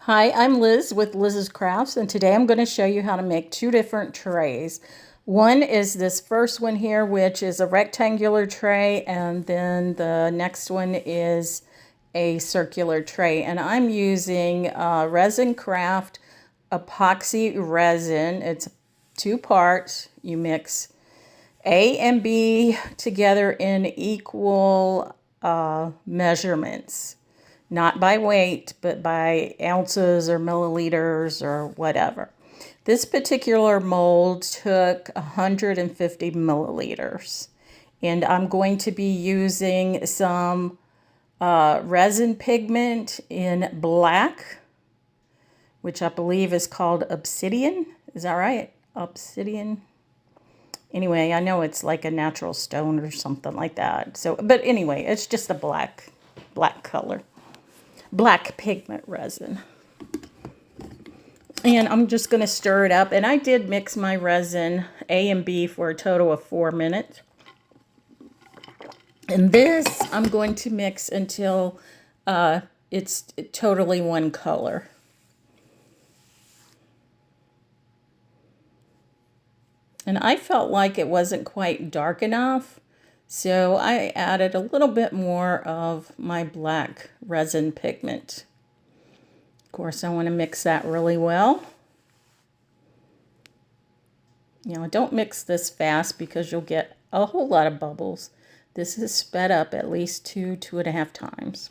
Hi, I'm Liz with Liz's Crafts, and today I'm going to show you how to make two different trays. One is this first one here, which is a rectangular tray, and then the next one is a circular tray. And I'm using Resin Craft Epoxy Resin. It's two parts. You mix A and B together in equal measurements. Not by weight, but by ounces or milliliters or whatever. This particular mold took 150 milliliters. And I'm going to be using some resin pigment in black, which I believe is called obsidian. Is that right? Obsidian. Anyway, I know it's like a natural stone or something like that. So, but anyway, it's just a black color. Black pigment resin. And I'm just going to stir it up. And I did mix my resin A and B for a total of 4 minutes. And this I'm going to mix until it's totally one color. And I felt like it wasn't quite dark enough, so I added a little bit more of my black resin pigment. Of course, I want to mix that really well. You know, don't mix this fast because you'll get a whole lot of bubbles. This is sped up at least 2.5 times.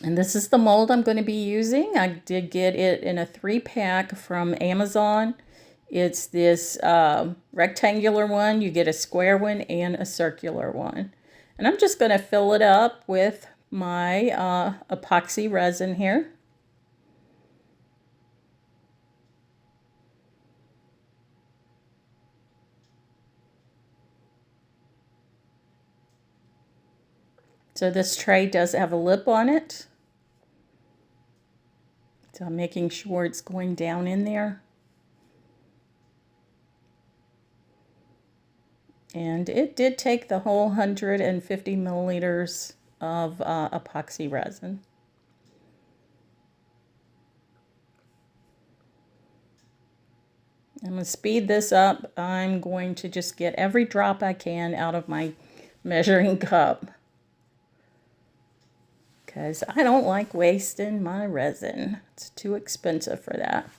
And this is the mold I'm going to be using. I did get it in a 3-pack from Amazon. It's this rectangular one. You get a square one and a circular one. And I'm just going to fill it up with my epoxy resin here. So this tray does have a lip on it. So I'm making sure it's going down in there. And it did take the whole 150 milliliters of epoxy resin. I'm going to speed this up. I'm going to just get every drop I can out of my measuring cup, because I don't like wasting my resin. It's too expensive for that.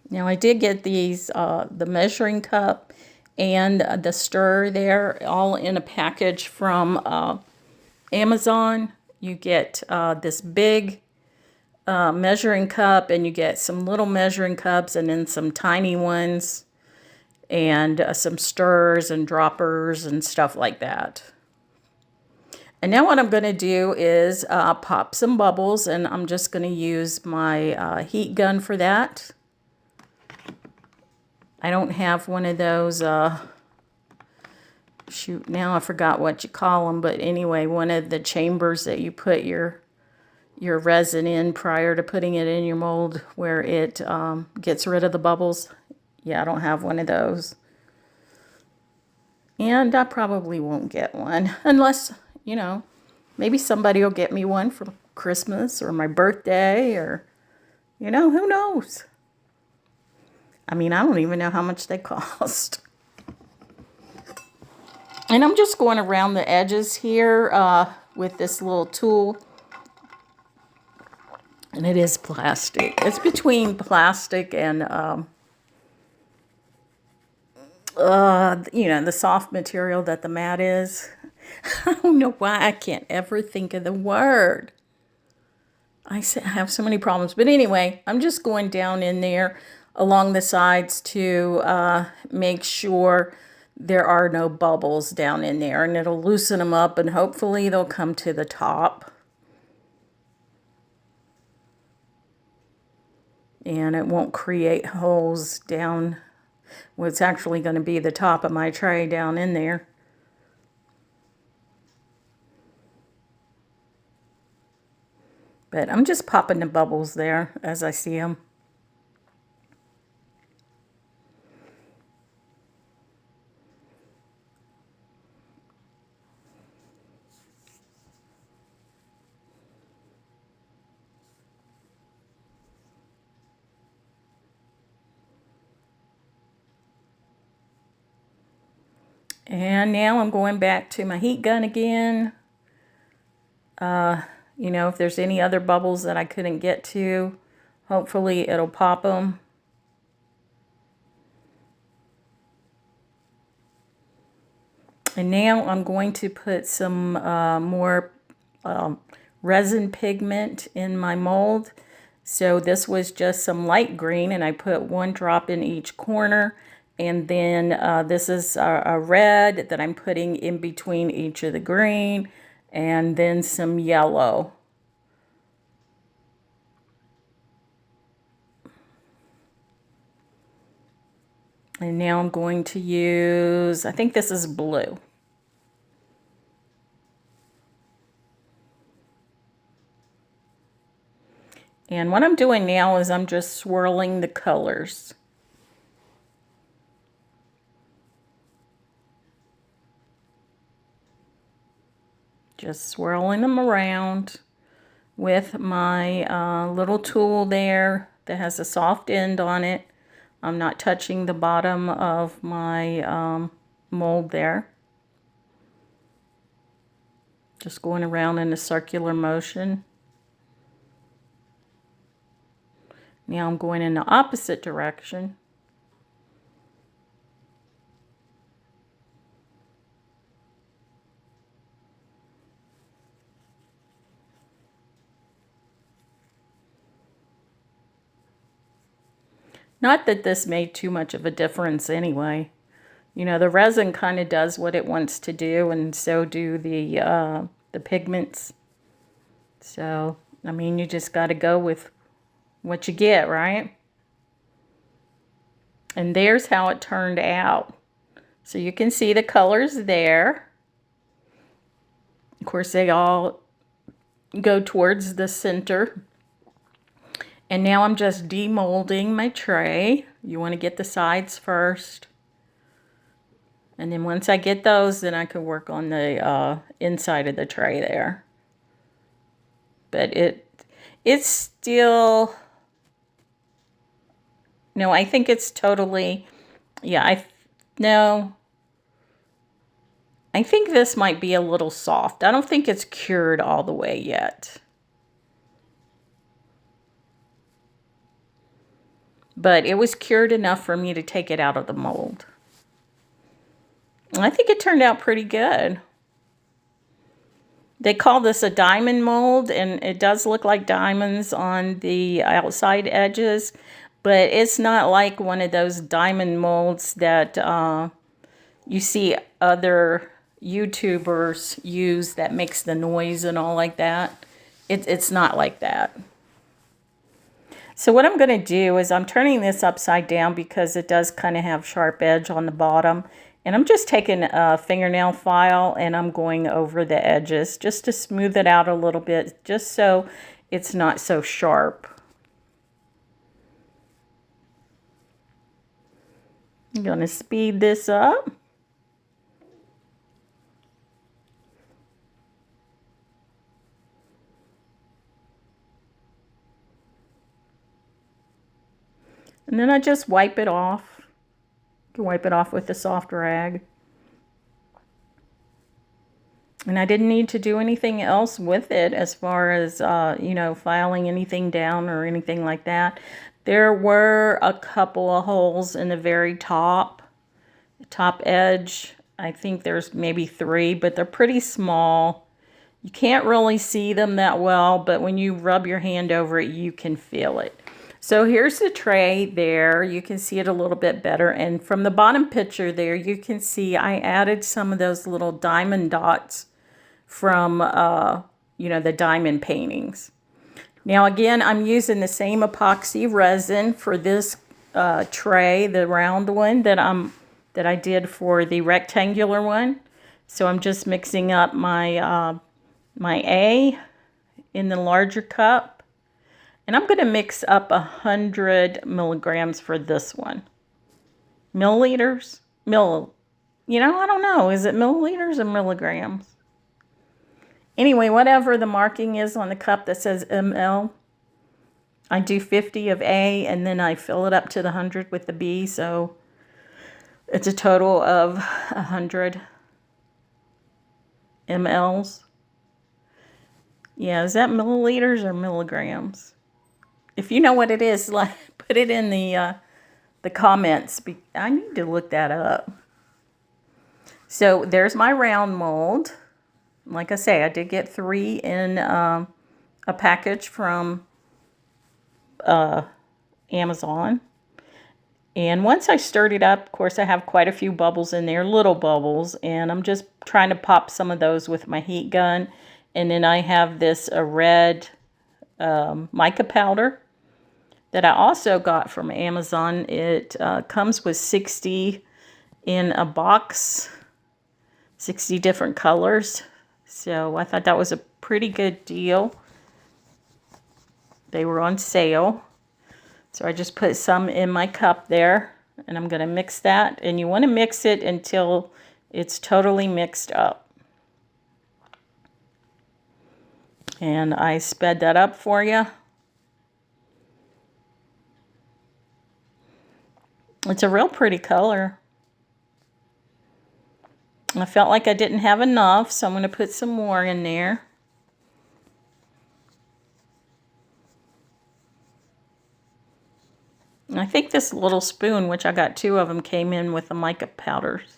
Now I did get these, the measuring cup and the stirrer there, all in a package from Amazon. You get this big measuring cup, and you get some little measuring cups, and then some tiny ones, and some stirrers and droppers and stuff like that. And now what I'm going to do is pop some bubbles, and I'm just going to use my heat gun for that. I don't have one of those, shoot, now I forgot what you call them, but anyway, one of the chambers that you put your resin in prior to putting it in your mold, where it gets rid of the bubbles. Yeah, I don't have one of those. And I probably won't get one unless, you know, maybe somebody will get me one for Christmas or my birthday, or, you know, who knows? I mean, I don't even know how much they cost. And I'm just going around the edges here with this little tool. And it is plastic. It's between plastic and, you know, the soft material that the mat is. I don't know why I can't ever think of the word. I have so many problems. But anyway, I'm just going down in there along the sides to make sure there are no bubbles down in there. And it'll loosen them up, and hopefully they'll come to the top. And it won't create holes down what's actually going to be the top of my tray down in there. But I'm just popping the bubbles there as I see them. And now I'm going back to my heat gun again. You know, if there's any other bubbles that I couldn't get to, hopefully it'll pop them. And now I'm going to put some more resin pigment in my mold. So this was just some light green, and I put 1 drop in each corner. And then this is a red that I'm putting in between each of the green, and then some yellow. And now I'm going to use, I think this is blue. And what I'm doing now is I'm just swirling the colors. Just swirling them around with my little tool there that has a soft end on it. I'm not touching the bottom of my mold there. Just going around in a circular motion. Now I'm going in the opposite direction. Not that this made too much of a difference anyway. You know, the resin kind of does what it wants to do, and so do the pigments. So, I mean, you just got to go with what you get, right? And there's how it turned out. So you can see the colors there. Of course, they all go towards the center. And now I'm just demolding my tray. You want to get the sides first. And then once I get those, then I can work on the inside of the tray there. But it's still, no, I think it's totally, yeah, I think this might be a little soft. I don't think it's cured all the way yet. But it was cured enough for me to take it out of the mold. I think it turned out pretty good. They call this a diamond mold, and it does look like diamonds on the outside edges, but it's not like one of those diamond molds that you see other YouTubers use that makes the noise and all like that. It's not like that. So what I'm going to do is I'm turning this upside down because it does kind of have sharp edge on the bottom. And I'm just taking a fingernail file and I'm going over the edges just to smooth it out a little bit, just so it's not so sharp. I'm going to speed this up. And then I just wipe it off. You can wipe it off with a soft rag. And I didn't need to do anything else with it as far as, you know, filing anything down or anything like that. There were a couple of holes in the very top edge. I think there's maybe 3, but they're pretty small. You can't really see them that well, but when you rub your hand over it, you can feel it. So here's the tray there. You can see it a little bit better. And from the bottom picture there, you can see I added some of those little diamond dots from, you know, the diamond paintings. Now again, I'm using the same epoxy resin for this tray, the round one that I did for the rectangular one. So I'm just mixing up my my A in the larger cup. And I'm going to mix up 100 milligrams for this one. Milliliters? You know, I don't know. Is it milliliters or milligrams? Anyway, whatever the marking is on the cup that says ml, I do 50 of A and then I fill it up to the 100 with the B. So It's a total of 100 mLs. Yeah, is that milliliters or milligrams? If you know what it is, put it in the comments. I need to look that up. So there's my round mold. Like I say, I did get 3 in a package from Amazon. And once I stirred it up, of course, I have quite a few bubbles in there, little bubbles, and I'm just trying to pop some of those with my heat gun. And then I have this red mica powder that I also got from Amazon. It comes with 60 in a box, 60 different colors. So I thought that was a pretty good deal. They were on sale. So I just put some in my cup there, and I'm going to mix that. And you want to mix it until it's totally mixed up. And I sped that up for you. It's a real pretty color. I felt like I didn't have enough, so I'm going to put some more in there. And I think this little spoon, which I got 2 of them, came in with the mica powders.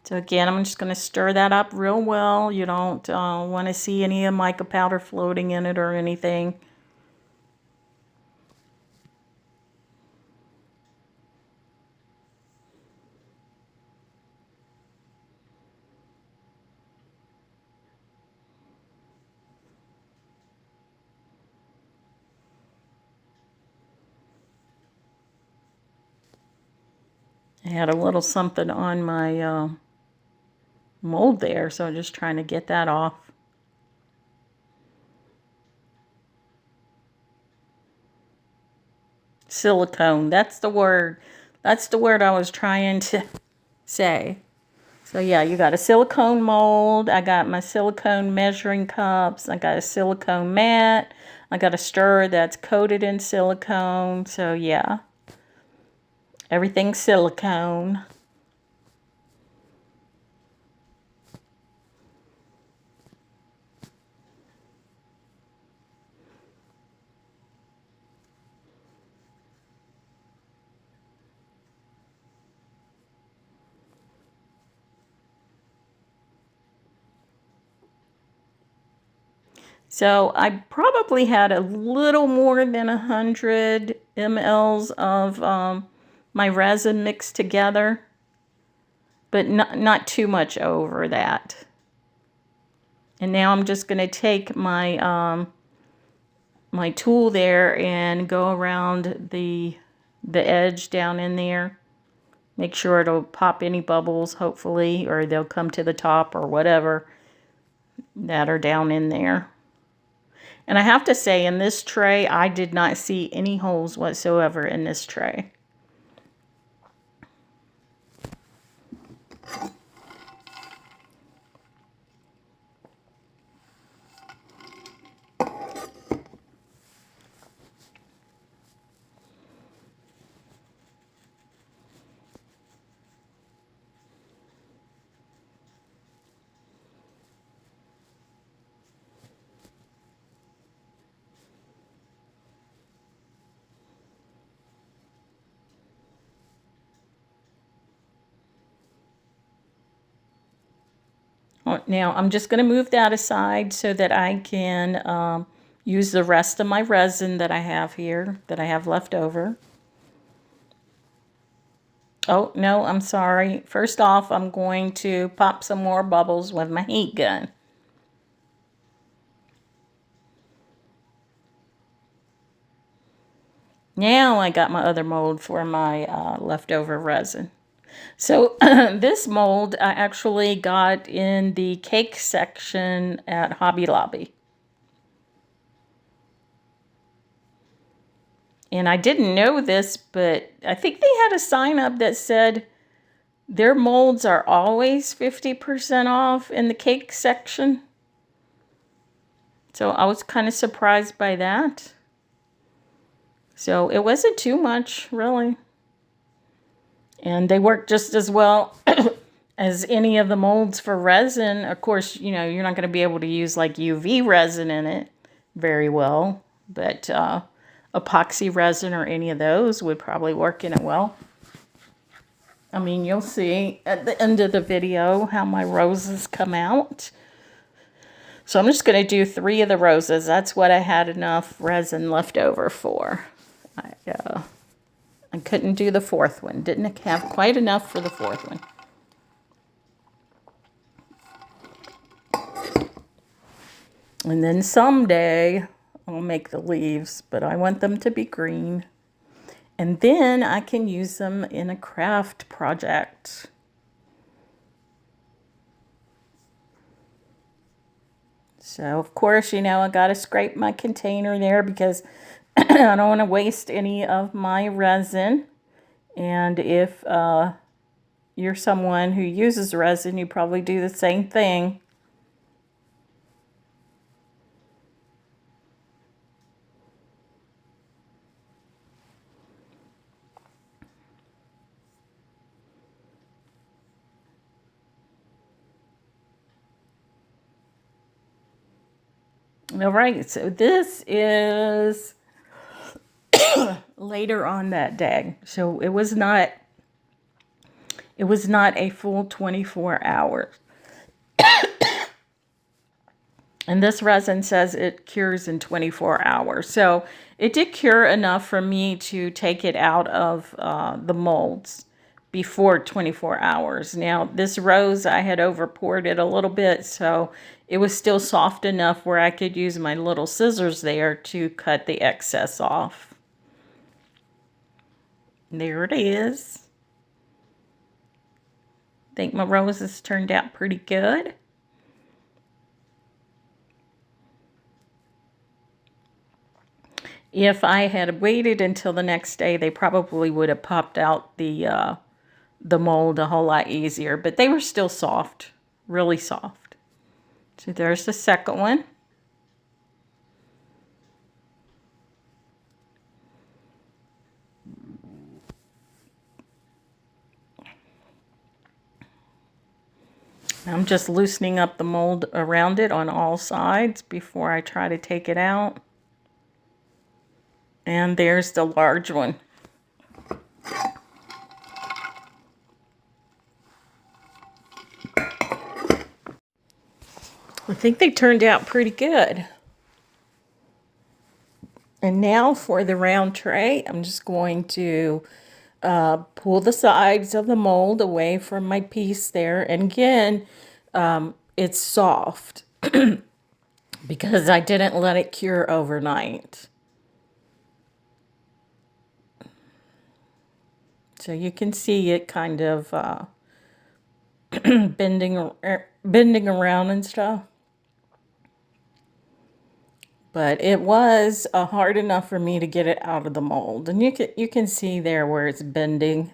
So again, I'm just going to stir that up real well. You don't want to see any of mica powder floating in it or anything. I had a little something on my mold there, so I'm just trying to get that off. Silicone, that's the word. That's the word I was trying to say. So yeah, you got a silicone mold. I got my silicone measuring cups. I got a silicone mat. I got a stirrer that's coated in silicone. So yeah, everything's silicone. So I probably had a little more than 100 mLs of my resin mixed together, but not too much over that. And now I'm just going to take my my tool there and go around the edge down in there. Make sure it'll pop any bubbles, hopefully, or they'll come to the top or whatever that are down in there. And I have to say, in this tray, I did not see any holes whatsoever in this tray. Now, I'm just going to move that aside so that I can use the rest of my resin that I have here, that I have left over. Oh, no, I'm sorry. First off, I'm going to pop some more bubbles with my heat gun. Now I got my other mold for my leftover resin. So this mold I actually got in the cake section at Hobby Lobby. And I didn't know this, but I think they had a sign up that said their molds are always 50% off in the cake section. So I was kind of surprised by that. So it wasn't too much, really. And they work just as well as any of the molds for resin. Of course, you know, you're not going to be able to use like UV resin in it very well, but epoxy resin or any of those would probably work in it well. I mean, you'll see at the end of the video how my roses come out. So I'm just going to do 3 of the roses. That's what I had enough resin left over for. I couldn't do the 4th one. Didn't have quite enough for the 4th one. And then someday I'll make the leaves, but I want them to be green. And then I can use them in a craft project. So, of course, you know, I got to scrape my container there because I don't want to waste any of my resin. And if you're someone who uses resin, you probably do the same thing. All right, so this is later on that day. So it was not a full 24 hours. And this resin says it cures in 24 hours. So it did cure enough for me to take it out of the molds before 24 hours. Now, this rose, I had over poured it a little bit, so it was still soft enough where I could use my little scissors there to cut the excess off. There it is. I think my roses turned out pretty good. If I had waited until the next day, they probably would have popped out the mold a whole lot easier, but they were still soft, really soft. So there's the second one. I'm just loosening up the mold around it on all sides before I try to take it out. And there's the large one. I think they turned out pretty good. And now for the round tray, I'm just going to pull the sides of the mold away from my piece there. And again, it's soft because I didn't let it cure overnight. So you can see it kind of bending around and stuff. But it was hard enough for me to get it out of the mold. And you can see there where it's bending.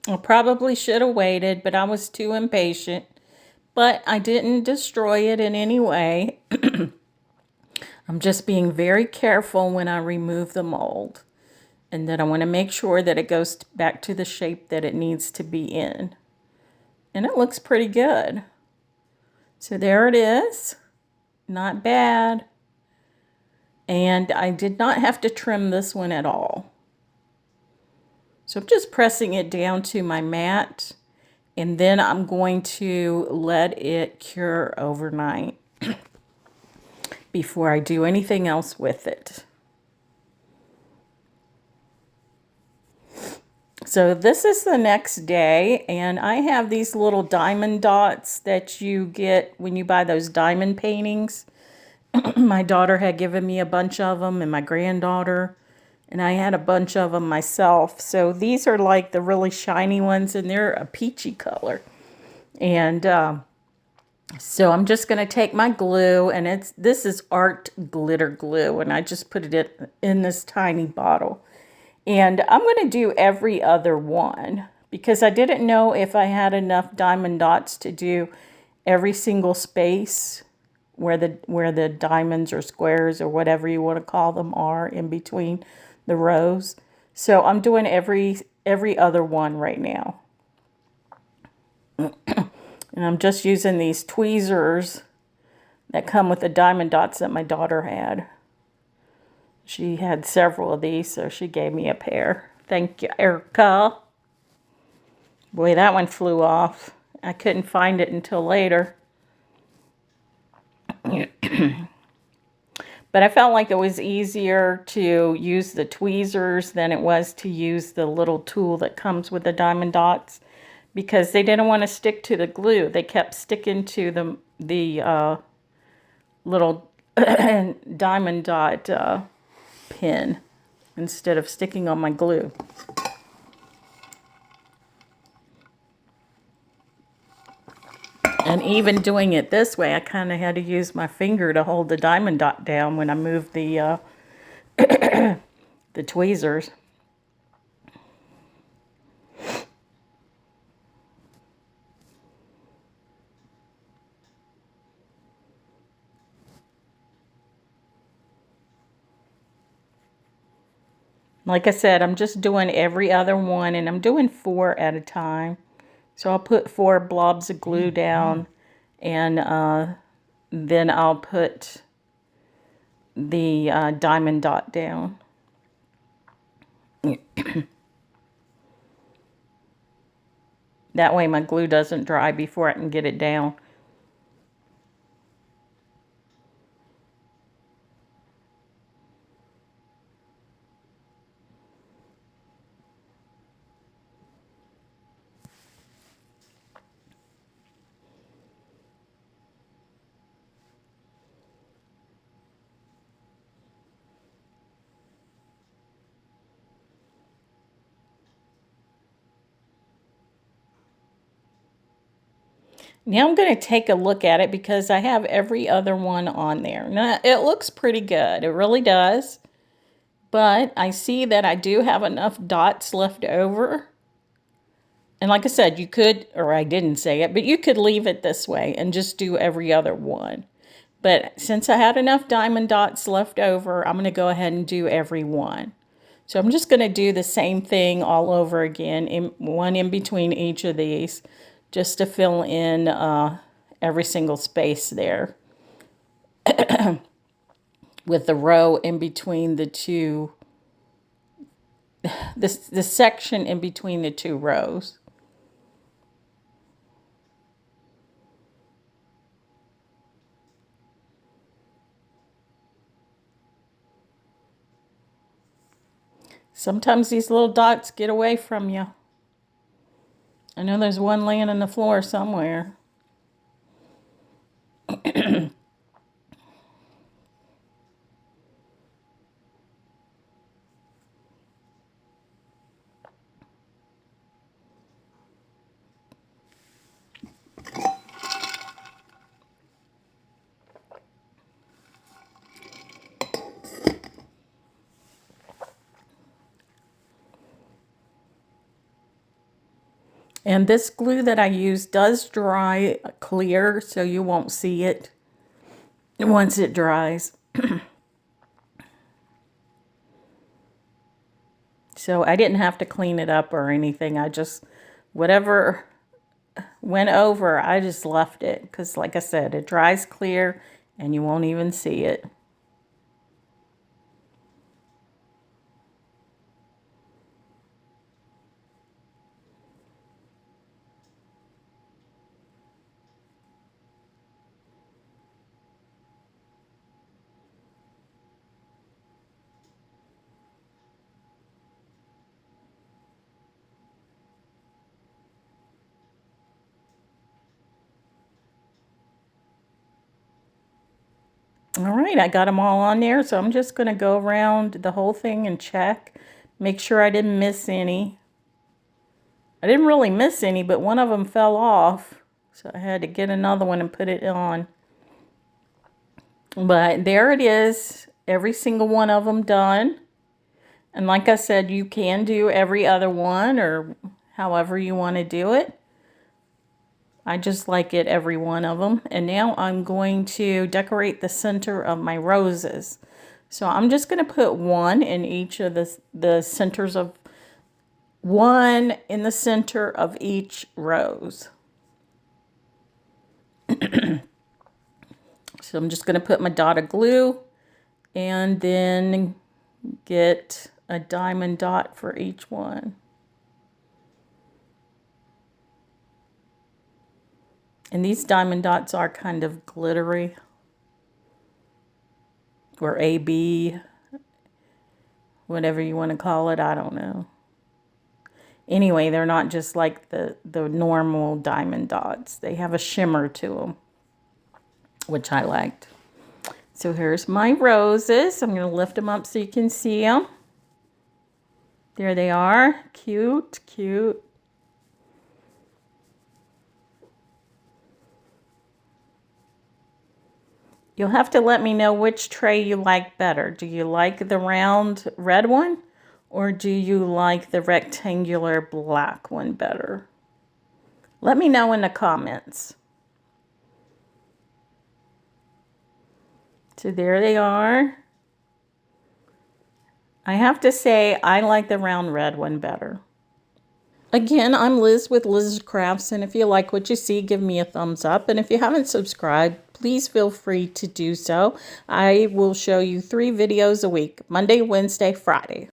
I probably should have waited, but I was too impatient. But I didn't destroy it in any way. I'm just being very careful when I remove the mold. And then I want to make sure that it goes back to the shape that it needs to be in. And it looks pretty good. So there it is. Not bad. And I did not have to trim this one at all. So I'm just pressing it down to my mat. And then I'm going to let it cure overnight before I do anything else with it. So this is the next day, and I have these little diamond dots that you get when you buy those diamond paintings. My daughter had given me a bunch of them, and my granddaughter, and I had a bunch of them myself. So these are like the really shiny ones, and they're a peachy color. And so I'm just going to take my glue, and this is art glitter glue, and I just put it in this tiny bottle. And I'm going to do every other one because I didn't know if I had enough diamond dots to do every single space where the diamonds or squares or whatever you want to call them are in between the rows. So I'm doing every other one right now. And I'm just using these tweezers that come with the diamond dots that my daughter had. She had several of these, so she gave me a pair. Thank you, Erica. Boy, that one flew off. I couldn't find it until later. But I felt like it was easier to use the tweezers than it was to use the little tool that comes with the diamond dots, because they didn't want to stick to the glue. They kept sticking to the little diamond dot pin instead of sticking on my glue. And even doing it this way, I kind of had to use my finger to hold the diamond dot down when I moved the the tweezers. Like I said, I'm just doing every other one, and I'm doing 4 at a time. So I'll put 4 blobs of glue down, and then I'll put the diamond dot down. That way my glue doesn't dry before I can get it down. Now I'm going to take a look at it because I have every other one on there. Now, it looks pretty good. It really does. But I see that I do have enough dots left over. And like I said, you could, or I didn't say it, but you could leave it this way and just do every other one. But since I had enough diamond dots left over, I'm going to go ahead and do every one. So I'm just going to do the same thing all over again, one in between each of these, just to fill in every single space there with the row in between the two, the section in between the 2 rows. Sometimes these little dots get away from you. I know there's one laying on the floor somewhere. And this glue that I use does dry clear, so you won't see it once it dries. So I didn't have to clean it up or anything. I just, whatever went over, I just left it. Because like I said, it dries clear and you won't even see it. All right, I got them all on there, so I'm just going to go around the whole thing and check. Make sure I didn't miss any. I didn't really miss any, but one of them fell off. So I had to get another one and put it on. But there it is. Every single one of them done. And like I said, you can do every other one or however you want to do it. I just like it every one of them. And now I'm going to decorate the center of my roses. So I'm just going to put one in each of the centers of, one in the center of each rose. So I'm just going to put my dot of glue and then get a diamond dot for each one. And these diamond dots are kind of glittery, or AB, whatever you want to call it, I don't know. Anyway, they're not just like the normal diamond dots. They have a shimmer to them, which I liked. So here's my roses. I'm going to lift them up so you can see them. There they are. Cute, cute. You'll have to let me know which tray you like better. Do you like the round red one, or do you like the rectangular black one better? Let me know in the comments. So there they are. I have to say I like the round red one better. Again, I'm Liz with Liz's Crafts, and if you like what you see, give me a thumbs up. And if you haven't subscribed, please feel free to do so. I will show you 3 videos a week, Monday, Wednesday, Friday.